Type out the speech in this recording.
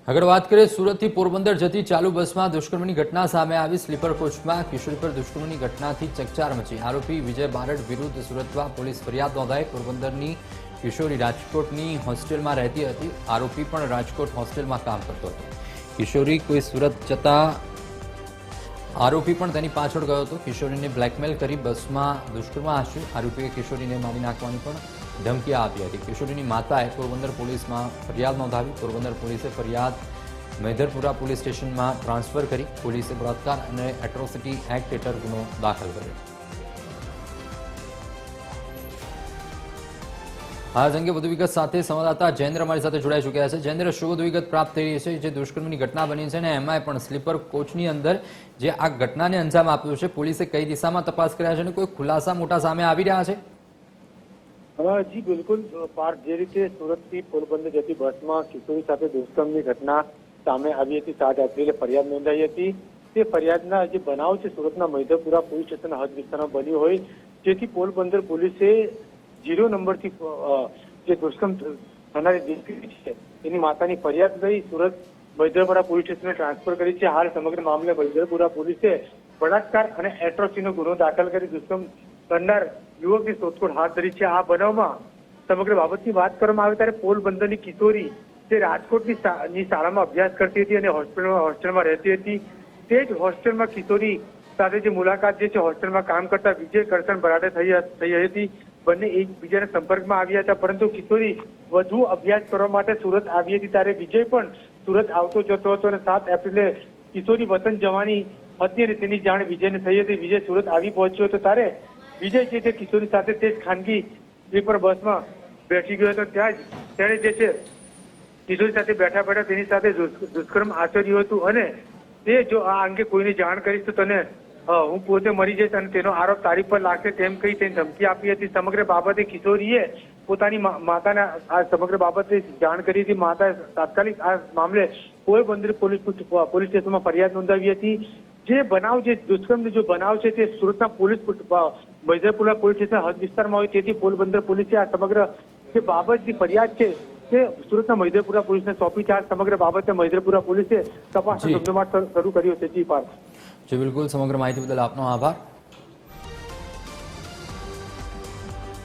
આગળ વાત કરીએ સુરતથી પોરબંદર જતી ચાલુ બસમાં દુષ્કર્મની ઘટના સામે આવી। સ્લીપર કોચમાં કિશોરી પર દુષ્કર્મની ઘટનાથી ચકચાર મચી। આરોપી વિજય બારડ વિરુદ્ધ સુરતમાં પોલીસ ફરિયાદ નોંધાઈ। પોરબંદરની કિશોરી રાજકોટની હોસ્ટેલમાં રહેતી હતી। આરોપી પણ રાજકોટ હોસ્ટેલમાં કામ કરતો હતો। કિશોરી કોઈ સુરત જતા આરોપી પણ તેની પાછળ ગયો હતો। કિશોરીને બ્લેકમેલ કરી બસમાં દુષ્કર્મ આચર્યું। આરોપીએ કિશોરીને મારી નાખવાની પણ ધમકી આપી હતી। કિશોરીની માતાએ પોરબંદર પોલીસમાં ફરિયાદ નોંધાવી। પોરબંદર પોલીસે ફરિયાદ મેધરપુરા પોલીસ સ્ટેશનમાં ટ્રાન્સફર કરી। પોલીસે બળાત્કાર અને એટ્રોસિટી એક્ટ હેઠળ ગુનો દાખલ કર્યો। આ અંગે વધુ વિગત સાથે સંવાદદાતા જયેન્દ્ર અમારી સાથે જોડાઈ ચૂક્યા છે। જયેન્દ્ર, શું વધુ વિગત પ્રાપ્ત થઈ રહી છે? જે દુષ્કર્મની ઘટના બની છે અને એમાંય પણ સ્લીપર કોચની અંદર જે આ ઘટનાને અંજામ આપ્યો છે, પોલીસે કઈ દિશામાં તપાસ કર્યા છે અને કોઈ ખુલાસા મોટા સામે આવી રહ્યા છે? જી બિલકુલ પાર્થ, જે રીતે સુરતથી પોરબંદર જતી બસમાં કિશોરી સાથે દુષ્કર્મની ઘટના સામે આવી હતી, 7 એપ્રિલે ફરિયાદ નોંધાઈ હતી। તે ફરિયાદના જે બનાવ છે સુરતના મૈધરપુરા પોલીસ સ્ટેશનના હદ વિસ્તારમાં બન્યો હોય, જેથી પોરબંદર પોલીસે 0 નંબરથી જે દુષ્કર્મ થનારી દીકરી છે એની માતાની ફરિયાદ લઈ સુરત મૈધરપુરા પોલીસ સ્ટેશને ટ્રાન્સફર કરી છે। હાલ સમગ્ર મામલે મૈધરપુરા પોલીસે બળાત્કાર અને એટ્રોસિટીનો ગુનો દાખલ કરી દુષ્કર્મ કરનાર યુવકની શોધખોળ હાથ ધરી છે। આ બનાવમાં સમગ્ર બાબતની વાત કરવામાં આવે ત્યારે પોરબંદરની કિશોરી જે રાજકોટની શાળામાં અભ્યાસ કરતી હતી અને હોસ્ટેલમાં રહેતી હતી, તે જ હોસ્ટેલમાં કિશોરી સાથે જે મુલાકાત જે છે હોસ્ટેલમાં કામ કરતા વિજય કરશન બરાડે થઈ હતી। બંને એકબીજાના સંપર્કમાં આવ્યા હતા, પરંતુ કિશોરી વધુ અભ્યાસ કરવા માટે સુરત આવી હતી ત્યારે વિજય પણ સુરત આવતો જતો હતો અને 7 એપ્રિલે કિશોરી વતન જવાની હતી અને તેની જાણ વિજયને થઈ હતી। વિજય સુરત આવી પહોંચ્યો હતો ત્યારે વિજય જે છે કિશોરી સાથે તે જ ખાનગી સ્લીપર બસમાં બેસી ગયો હતો। ત્યાં જ તેણે જે છે કિશોરી સાથે બેઠા તેની સાથે દુષ્કર્મ આચર્યું હતું અને તે જો આ અંગે કોઈને જાણ કરીશ તો તને હું પોતે મરી જઈશ અને તેનો આરોપ તારી પર લાગશે તેમ કહી તેને ધમકી આપી હતી। સમગ્ર બાબતે કિશોરીએ પોતાની માતાને આ સમગ્ર બાબતે જાણ કરી હતી। માતાએ તાત્કાલિક આ મામલે પોરબંદર પોલીસ સ્ટેશનમાં ફરિયાદ નોંધાવી હતી। જે બનાવ જે દુષ્કર્મનો જો બનાવ છે તે સુરતના પોલીસ મૈધરપુરા પોલીસ સ્ટેશન હદ વિસ્તારમાં હોય, તેથી પોરબંદર પોલીસે આ સમગ્ર જે બાબતની ફરિયાદ છે તે સુરતના મૈધરપુરા પોલીસને સોંપી છે। સમગ્ર બાબતે મૈધરપુરા પોલીસે તપાસનો ધમધમાટ શરૂ કર્યો છે। જી પાર્થ। જી બિલકુલ, સમગ્ર માહિતી બદલ આપનો આભાર।